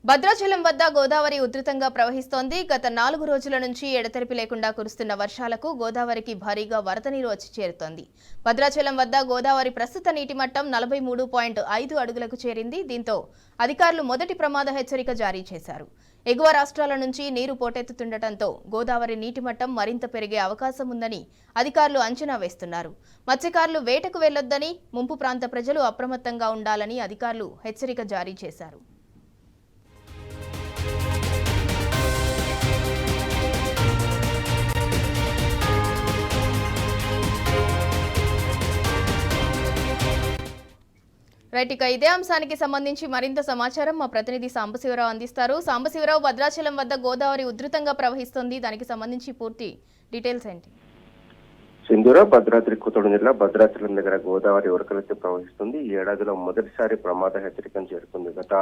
భద్రాచలం వద్ద గోదావరి ఉధృతంగా ప్రవహిస్తోంది. గత 4 రోజుల నుంచి ఎడతెరిపి లేకుండా కురుస్తున్న వర్షాలకు గోదావరికి భారీగా వరద నీరు వచ్చి చేరుతోంది. భద్రాచలం వద్ద గోదావరి ప్రస్తుత నీటి మట్టం 43.5 అడుగులకు చేరింది. దీంతో అధికారులు మొదటి ప్రమాద హెచ్చరిక జారీ చేశారు. ఎగువ రాష్ట్రాల నుంచి నీరు పోటెత్తుతుండటంతో గోదావరి నీటి మట్టం మరింత పెరిగే అవకాశం ఉందని అధికారులు అంచనా వేస్తున్నారు. మత్స్యకారులు వేటకు వెళ్లొద్దని, ముంపు ప్రాంత ప్రజలు అప్రమత్తంగా ఉండాలని అధికారులు హెచ్చరిక జారీ చేశారు. రైట్, ఇక ఇదే అంశానికి సంబంధించి మరింత సమాచారం మా ప్రతినిధి సాంబశివరావు అందిస్తారు. సాంబశివరావు, భద్రాచలం వద్ద గోదావరి ఉధృతంగా ప్రవహిస్తుంది, దానికి సంబంధించి పూర్తి డీటెయిల్స్ ఏంటి? సింధూర భద్రాద్రి కొత్తగూడెం జిల్లా భద్రాచలం దగ్గర గోదావరి ఉరకలెత్తి ప్రవహిస్తుంది. ఈ ఏడాదిలో మొదటిసారి ప్రమాద హెచ్చరికను చేరుకుంది. గత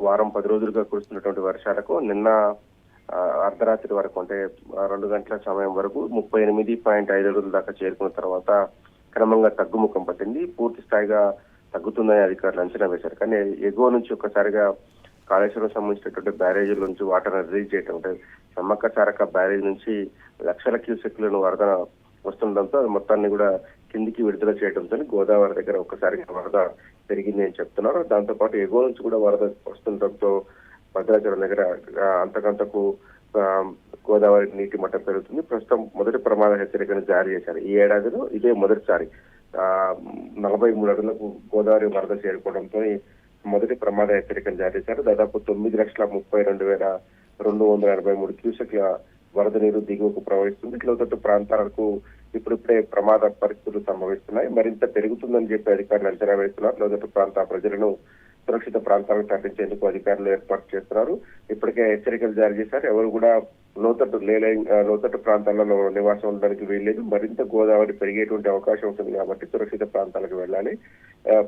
వారం 10 రోజులుగా కురుస్తున్నటువంటి వర్షాలకు నిన్న అర్ధరాత్రి వరకు, అంటే 2 గంటల సమయం వరకు 38.5 అడుగుల దాకా చేరుకున్న తర్వాత క్రమంగా తగ్గుముఖం పట్టింది. పూర్తి స్థాయిగా తగ్గుతుందని అధికారులు అంచనా వేశారు. కానీ ఎగువ నుంచి ఒక్కసారిగా కాళేశ్వరం సంబంధించినటువంటి బ్యారేజీల నుంచి వాటర్ రిలీజ్ చేయడం, అంటే సమ్మక్క సారక్క బ్యారేజ్ నుంచి లక్షల క్యూసెక్లను వరద వస్తుండటంతో అది మొత్తాన్ని కూడా కిందికి విడుదల చేయడంతో గోదావరి దగ్గర ఒక్కసారిగా వరద పెరిగింది అని చెప్తున్నారు. దాంతో పాటు ఎగువ నుంచి కూడా వరద వస్తుండటంతో భద్రాచలం దగ్గర అంతకంతకు గోదావరి నీటి మట్టం పెరుగుతుంది. ప్రస్తుతం మొదటి ప్రమాద హెచ్చరికను జారీ చేశారు. ఈ ఏడాదిలో ఇదే మొదటిసారి 43 అడుగులకు గోదావరి వరద చేరుకోవడంతో మొదటి ప్రమాద హెచ్చరికను జారీ చేశారు. దాదాపు 9,32,283 క్యూసెక్ల వరద నీరు దిగువకు ప్రవహిస్తుంది. లోతట్టు ప్రాంతాలకు ఇప్పుడిప్పుడే ప్రమాద పరిస్థితులు సంభవిస్తున్నాయి. మరింత పెరుగుతుందని చెప్పి అధికారులు అంచనా వేస్తున్నారు. లోతట్టు ప్రాంత ప్రజలను సురక్షిత ప్రాంతాలకు తరలించేందుకు అధికారులు ఏర్పాటు చేస్తున్నారు. ఇప్పటికే హెచ్చరికలు జారీ చేశారు. ఎవరు కూడా లోతట్టు ప్రాంతాలలో నివాసం ఉండడానికి వీల్లేదు. మరింత గోదావరి పెరిగేటువంటి అవకాశం ఉంటుంది కాబట్టి సురక్షిత ప్రాంతాలకు వెళ్ళాలి.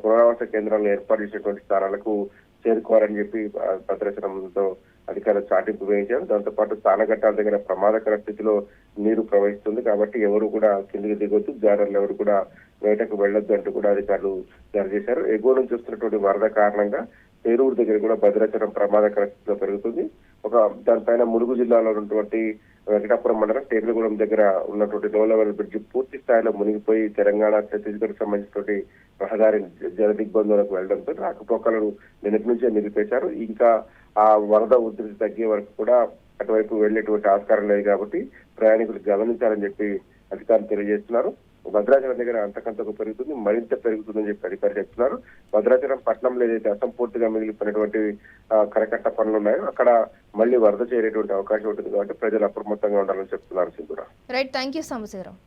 పునరావాస కేంద్రాలను ఏర్పాటు చేసినటువంటి స్థానాలకు చేరుకోవాలని చెప్పి భద్రాచలంతో అధికారులు చాటింపు వేయించారు. దాంతో పాటు స్థానఘట్టాల దగ్గర ప్రమాదకర స్థితిలో నీరు ప్రవహిస్తుంది కాబట్టి ఎవరు కూడా కిందికి దిగొద్దు, జారర్లు ఎవరు కూడా వేటకు వెళ్లొద్దు అంటూ కూడా అధికారులు జారీ చేశారు. ఎగువ నుంచి వస్తున్నటువంటి వరద కారణంగా పేరూరు దగ్గర కూడా భద్రాచలం ప్రమాదకర స్థితిలో పెరుగుతుంది. దానిపైన ములుగు జిల్లాలో ఉన్నటువంటి వెంకటాపురం మండలం టేకులగూడెం దగ్గర ఉన్నటువంటి లో లెవెల్ బ్రిడ్జ్ పూర్తి స్థాయిలో మునిగిపోయి తెలంగాణ, ఛత్తీస్గఢ్ సంబంధించినటువంటి రహదారి జల దిగ్బంధంలోకి వెళ్లడంతో రాకపోకలను నిన్నటి నుంచే నిలిపేశారు. ఇంకా ఆ వరద ఉధృతి తగ్గే వరకు కూడా అటువైపు వెళ్లేటువంటి ఆస్కారం లేదు కాబట్టి ప్రయాణికులు గమనించాలని చెప్పి అధికారులు తెలియజేస్తున్నారు. భద్రాచలం దగ్గర అంతకంతకు పెరుగుతుంది, మరింత పెరుగుతుందని చెప్పి అధికారులు చెప్తున్నారు. భద్రాచలం పట్టణంలో ఏదైతే అసంపూర్తిగా మిగిలిపోయినటువంటి కరకట్ట పనులు ఉన్నాయో అక్కడ మళ్ళీ వరద చేరేటువంటి అవకాశం ఉంటుంది కాబట్టి ప్రజలు అప్రమత్తంగా ఉండాలని చెప్తున్నారు. సింధూర. Right, thank you Sambasivarao.